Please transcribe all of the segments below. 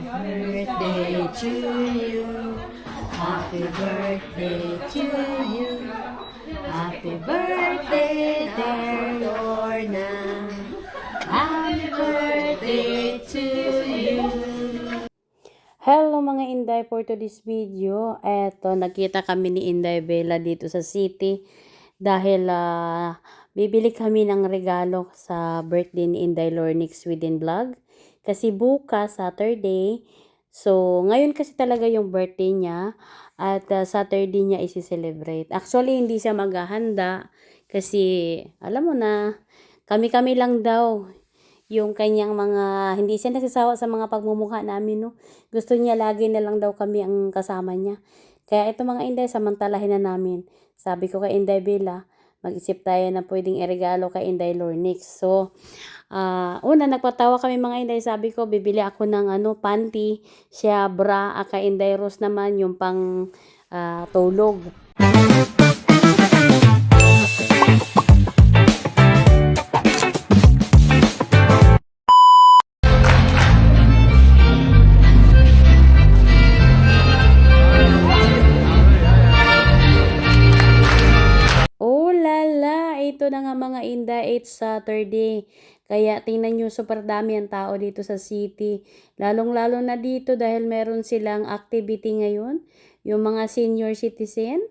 birthday to you. Happy birthday to you. Happy birthday, dear Lorna. Happy birthday to you. Hello mga Inday, for today's video. Eto, nakita kami ni Inday Bella dito sa city dahil bibili kami ng regalo sa birthday ni Inday Lornix Sweden Vlog. Kasi bukas, Saturday, so ngayon kasi talaga yung birthday niya at Saturday niya isi-celebrate. Actually, hindi siya maghahanda kasi alam mo na, kami-kami lang daw yung kanyang mga, hindi siya nagsasawa sa mga pagmumukha namin, no. Gusto niya lagi na lang daw kami ang kasama niya. Kaya ito mga Inday, samantalahin na namin. Sabi ko kay Inday Bella, mag-isip tayo na pwedeng iregalo kay Inday Lornix. So, una, nagpatawa kami mga Inday. Sabi ko, bibili ako ng panty, siya bra, kay Inday Rose naman yung pang tulog. Ito na nga mga Inday, it's Saturday. Kaya tingnan nyo, super dami ang tao dito sa city. Lalong-lalo na dito dahil meron silang activity ngayon. Yung mga senior citizen,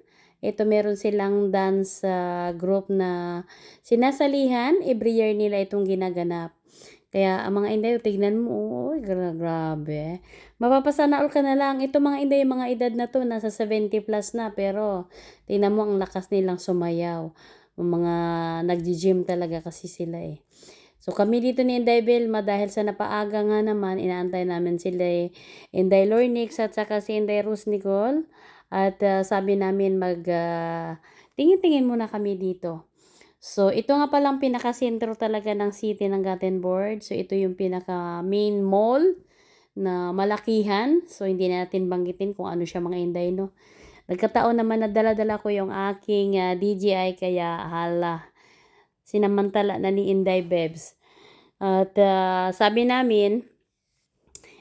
ito meron silang dance group na sinasalihan. Every year nila itong ginaganap. Kaya ang mga Inday, tignan mo, oh, grabe. Mapapasanaol ka na lang. Ito mga Inday, mga edad na to, nasa 70 plus na. Pero tingnan mo ang lakas nilang sumayaw. Mga nagji-gym talaga kasi sila eh. So kami dito ni Inday Belma dahil sa napaaga nga naman, inaantay namin sila Inday Lornix at saka si Inday Rose Nicole. At sabi namin tingin-tingin muna kami dito. So ito nga palang pinaka-sentro talaga ng city ng Gothenburg. So ito yung pinaka-main mall na malakihan. So hindi natin banggitin kung ano siya mga Inday, no. Nagkataon naman na dala-dala ko yung aking DJI kaya sinamantala na ni Inday Bebs. At sabi namin,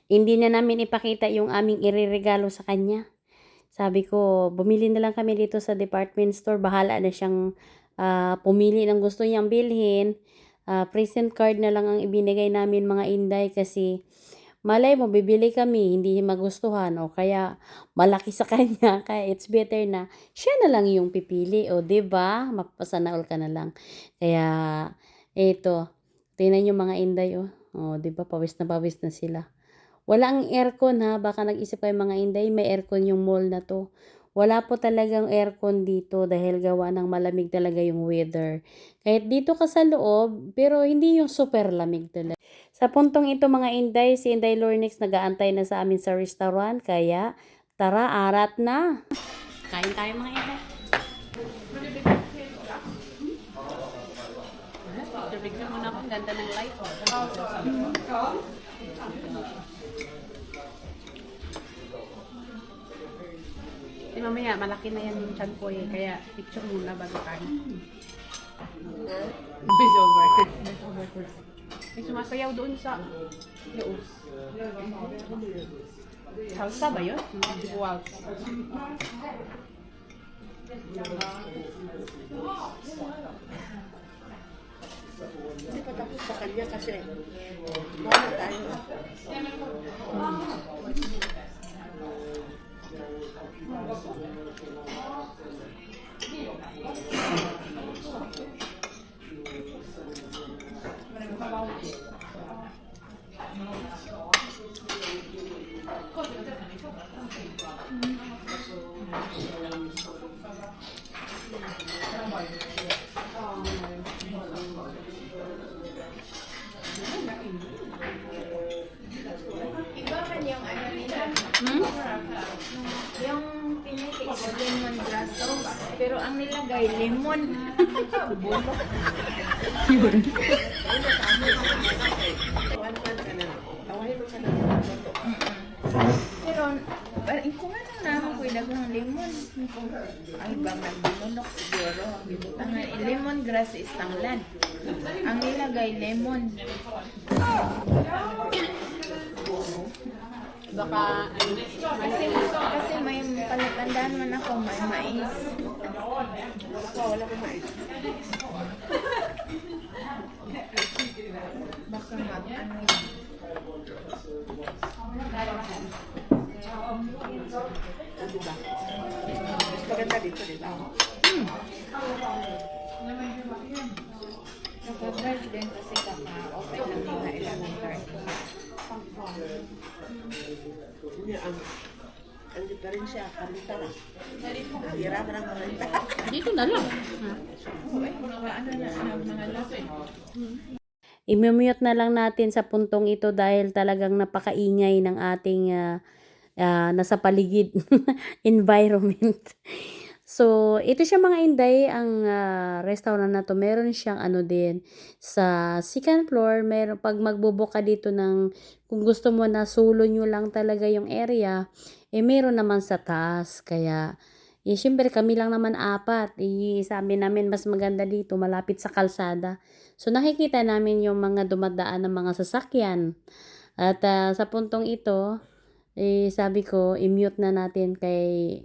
hindi na namin ipakita yung aming ireregalo sa kanya. Sabi ko, bumili na lang kami dito sa department store. Bahala na siyang pumili ng gusto niyang bilhin. Present card na lang ang ibinigay namin mga Inday kasi malay mo, bibili kami, hindi magustuhan o kaya malaki sa kanya. Kaya it's better na siya na lang yung pipili. O, diba? Mapasanaol ka na lang. Kaya, eto. Tingnan nyo mga Inday, oh. O, diba? Pawis na sila. Walang aircon, ha? Baka nag-isip kayo mga Inday, may aircon yung mall na to. Wala po talagang aircon dito dahil gawa ng malamig talaga yung weather. Kahit dito ka sa loob, pero hindi yung super lamig talaga. Sa puntong ito mga Inday, si Inday Lornix nag-aantay na sa amin sa restaurant. Kaya tara, arat na. Kain tayo mga Inday. Bigyan mo na ako, ganda ng light. Mamaya, malaki na yan yung chan ko eh. Kaya picture muna bago kain. Voice over. May sumasayaw doon sa Leos. Salsa ba yun? Wow. Hindi pa tapos sa kanya kasi baka tayo. Yung pinili ko lemongrass sauce, pero ang nilagay lemon. Bulok. Yun. Pero, kung ano na ako kuilag ng lemon, ay bang nagbulok siguro. Ang lemongrass is tanglad. Ang nilagay lemon. Baka, ano, Kasi may palatandaan man ako, may mais. baka wala kong mais. Baka ano. O, diba? Mas maganda dito, diba? Naka-charge din kasi kaka-open lang nila ilang card. Hindi, ang diferensya, karita lang. Ang hirap ng karita. Dito na lang. Mga ano na, mga lasa. I-mute na lang natin sa puntong ito dahil talagang napakaingay ng ating nasa paligid environment. So, ito siya mga Inday, ang restaurant na to. Meron siyang ano din sa second floor. Meron pag magbubook ka dito ng kung gusto mo na solo nyo lang talaga yung area, meron naman sa taas. Kaya syempre kami lang naman apat. Sabi namin mas maganda dito, malapit sa kalsada. So nakikita namin yung mga dumadaan ng mga sasakyan. At sa puntong ito, sabi ko, i-mute na natin kay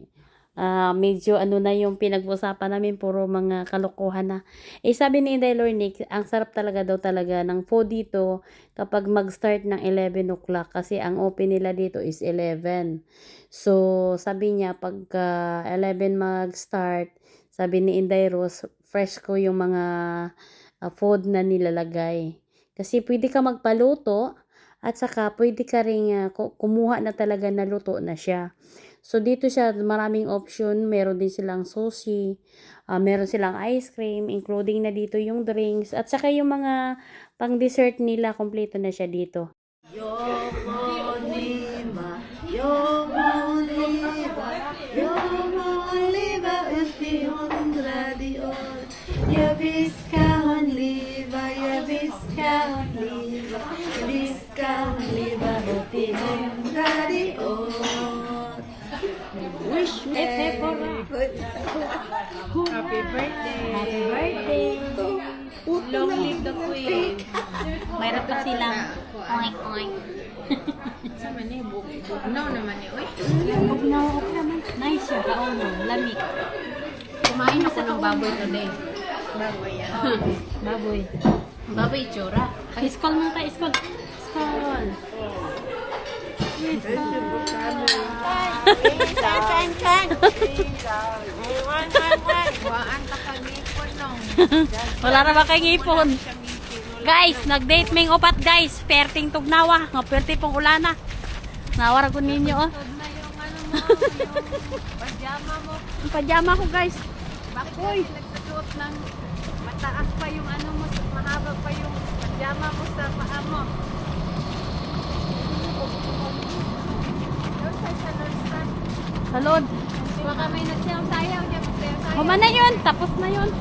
medyo ano na yung pinag-usapan namin, puro mga kalokohan na. Sabi ni Inday Lornick, ang sarap talaga daw talaga ng food dito kapag mag-start ng 11 o'clock kasi ang open nila dito is 11. So, sabi niya pag 11 mag-start, sabi ni Inday Rose, fresh ko yung mga food na nilalagay. Kasi pwede ka magpaluto at saka pwede ka rin kumuha na talaga na luto na siya. So, dito siya, maraming option. Meron din silang sushi. Meron silang ice cream, including na dito yung drinks. At saka yung mga pang-dessert nila, kompleto na siya dito. Yomo lima, yomo lima, yomo lima, uti hundra di år. Jag viskar hon leva, jag viskar hon leva, jag viskar hon leva, uti hundra di år. Wish me Happy birthday! Happy birthday! Long live the queen! Mayroon pa silang oink oink. Sa mani, bugnaw naman eh. Uy! Bugnaw ako naman. Nice siya. Kaon mo. Lamig. Kumain ako ng baboy today. Bago yan. Baboy. Baboy tsura. Iskol mo tayo. Iskol. Iskol. Waan ka kagipon nung. Wala na ba kay ngipon? Guys, nag-date ming upat guys. Perting tugnawa. Nga perti pong ulana. Nawara ko ninyo oh. Na yung ano mo, yung pajama mo. Ang pajama ko guys. Bakoy! Nagsusuot ng mataas pa yung ano mo, mahaba pa yung pajama mo sa paa mo. Doon sa Lord's Salod. baka may nagsayaw-sayaw dyan. Magsayaw-sayaw. Huma na yun. Tapos na yun.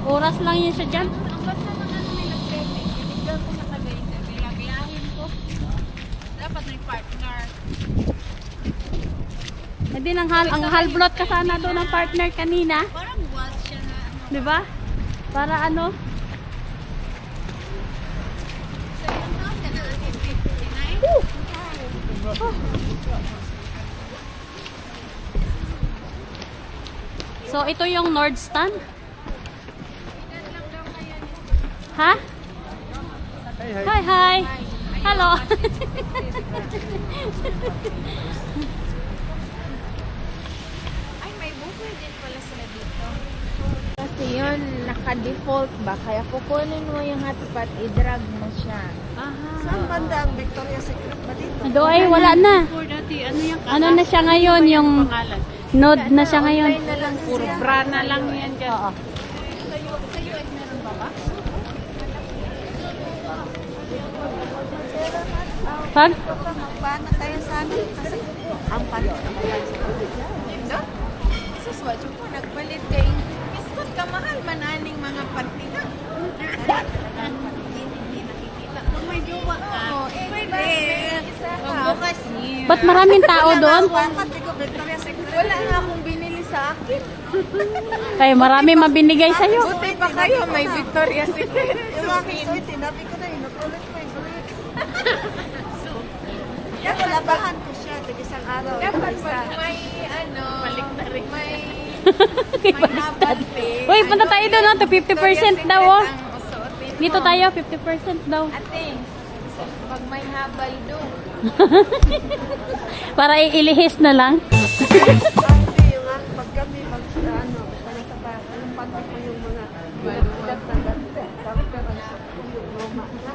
Oras lang yun siya dyan. Ang basta ng ano may nag-trending. Ibigyan ko sa kagay. Biyahin ko. Dapat may partner. Hindi ang halblot ka sana doon ng partner kanina. Parang was siya na ano. 'Di ba? Para ano? So yung house ka na 59? So ito yung Nordstand. Ha? Hi, hi. Hello. Ay, may buffet din pala sila dito. Kasi yun, naka-default ba? Kaya kukunin mo yung hotspot, i-drag mo siya. Saan banda ang Victoria's Secret ba dito? Doy, wala na. Ano na siya ngayon? Yung node na siya ngayon. Online na lang puro bra na lang yan dyan. Oo. Sa US meron ba ba? Pag? Magpana tayo sa amin kasi ang palit na Dindo? Suswat yung po, nagpalit kay Miskot ka mahal, mananing mga pantina. Hindi nakikita. Kung may jowa ka, pwede. Magbukas niyo. Ba't maraming tao doon? Pati ko Victoria's Secret. Wala nga akong binili sa akin. Kaya marami mabinigay sa'yo. Buti pa kayo, may Victoria's Secret. Yung aking soy, tinabi ko na, inutulit mo yung gulit. Yan pala Labahan ko siya, isang araw. Dapat pag may may habal pay. Uy, punta tayo doon, no? To 50% daw, oh. Dito tayo, 50% daw. Ate, pag may habal doon. Para iilihis na lang. Ate, yung pag kami, pag ano, sa bahay, yung pati ko yung mga balulat na dante. Tapos pero yung luma na.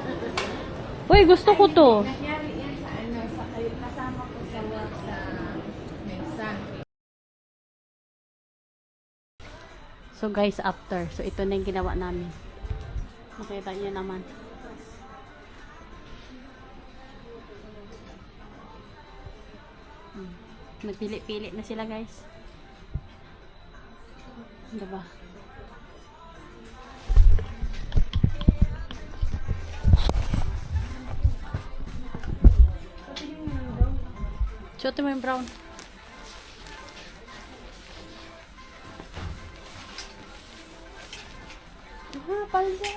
Uy, gusto ko to. Nangyari yan sa ano, sa kayo, kasama ko sa work sa mensahe. So guys, after. So ito na yung ginawa namin. Makita niyo naman. Nagpili-pili na sila guys. Diba? Suotin mo yung brown. Palya.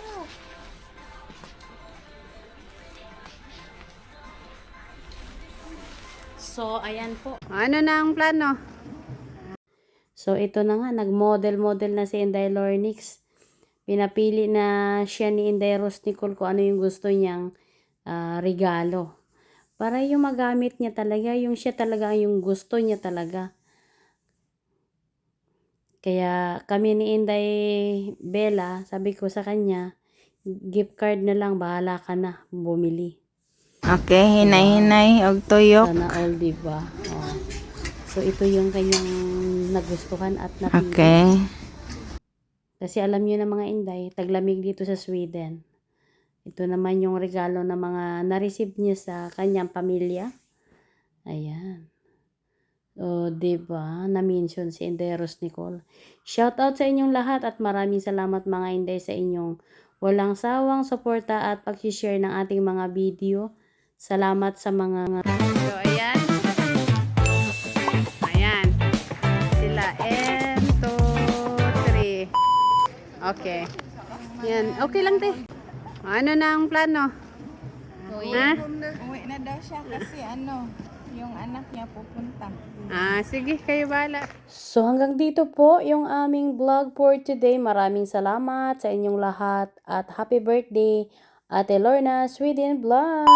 So, ayan po. Ano na ang plano? So, ito na nga. Nag-model-model na si Inday Lornix. Pinapili na siya ni Inday Rose Nicole kung ano yung gusto niyang regalo. Para yung magamit niya talaga, yung siya talaga yung gusto niya talaga. Kaya kami ni Inday Bella, sabi ko sa kanya, gift card na lang, bahala ka na bumili. Okay, hinay-hinay og tuyok. Sana all, diba? Oh. So, ito yung kanyang nagustuhan at napili. Okay. Kasi alam niyo na mga Inday, taglamig dito sa Sweden. Ito naman yung regalo na mga na-receive niya sa kanyang pamilya. Ayan. O, diba? Na-mention si Inday Rose Nicole. Shout out sa inyong lahat at maraming salamat mga Inday sa inyong walang sawang suporta at pag-share ng ating mga video. Salamat sa mga... So, ayan. Ayan. Sila. 1, 2, 3. Okay. Yan. Okay lang, te. Ano na ang plano? Ha? Uwi na daw siya kasi ano, yung anak niya pupunta. Sige, kayo bala. So, hanggang dito po yung aming vlog for today. Maraming salamat sa inyong lahat at happy birthday, Ate Lorna Sweden Vlog!